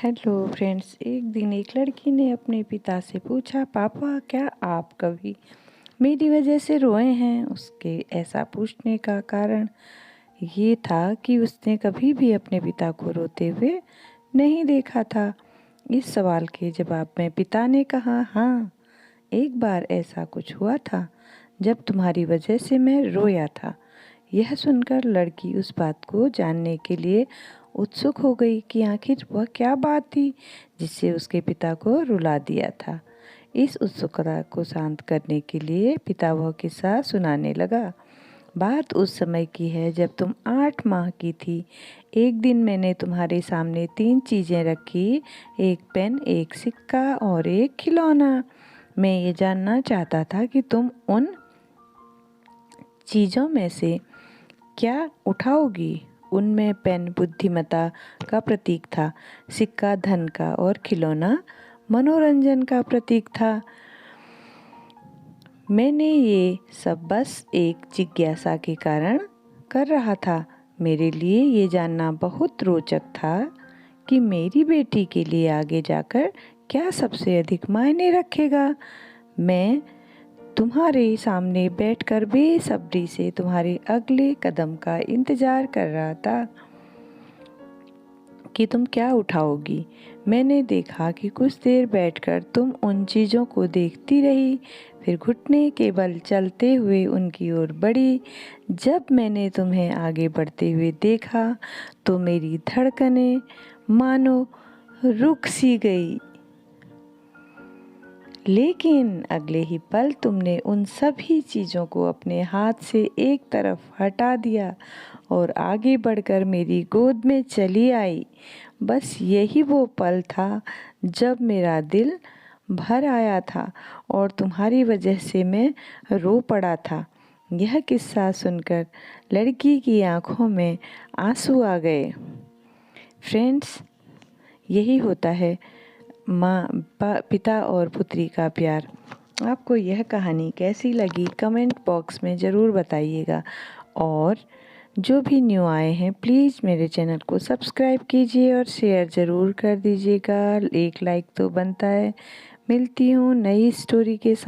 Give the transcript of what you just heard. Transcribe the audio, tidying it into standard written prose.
Hello friends, एक दिन एक लड़की ने अपने पिता से पूछा, पापा क्या आप कभी मेरी वजह से रोए हैं? उसके ऐसा पूछने का कारण ये था कि उसने कभी भी अपने पिता को रोते हुए नहीं देखा था। इस सवाल के जवाब में पिता ने कहा, हाँ, एक बार ऐसा कुछ हुआ था जब तुम्हारी वजह से मैं रोया था। यह सुनकर लड़की उस बात को जानने के लिए उत्सुक हो गई कि आखिर वह क्या बात थी जिससे उसके पिता को रुला दिया था। इस उत्सुकता को शांत करने के लिए पिता वह किस्सा सुनाने लगा। बात उस समय की है जब तुम 8 माह की थी। एक दिन मैंने तुम्हारे सामने 3 चीज़ें रखी, एक पेन, एक सिक्का और एक खिलौना। मैं ये जानना चाहता था कि तुम उन चीज़ों में से क्या उठाओगी? उनमें पेन बुद्धिमत्ता का प्रतीक था, सिक्का धन का और खिलौना मनोरंजन का प्रतीक था। मैंने ये सब बस एक जिज्ञासा के कारण कर रहा था। मेरे लिए ये जानना बहुत रोचक था कि मेरी बेटी के लिए आगे जाकर क्या सबसे अधिक मायने रखेगा। मैं तुम्हारे सामने बैठकर बेसब्री से तुम्हारे अगले कदम का इंतजार कर रहा था कि तुम क्या उठाओगी। मैंने देखा कि कुछ देर बैठकर तुम उन चीज़ों को देखती रही, फिर घुटने के बल चलते हुए उनकी ओर बढ़ी। जब मैंने तुम्हें आगे बढ़ते हुए देखा तो मेरी धड़कनें मानो रुक सी गई, लेकिन अगले ही पल तुमने उन सभी चीज़ों को अपने हाथ से एक तरफ हटा दिया और आगे बढ़कर मेरी गोद में चली आई। बस यही वो पल था जब मेरा दिल भर आया था और तुम्हारी वजह से मैं रो पड़ा था। यह किस्सा सुनकर लड़की की आंखों में आंसू आ गए। फ्रेंड्स, यही होता है पिता और पुत्री का प्यार। आपको यह कहानी कैसी लगी कमेंट बॉक्स में ज़रूर बताइएगा, और जो भी न्यू आए हैं प्लीज़ मेरे चैनल को सब्सक्राइब कीजिए और शेयर ज़रूर कर दीजिएगा। एक लाइक तो बनता है। मिलती हूँ नई स्टोरी के साथ।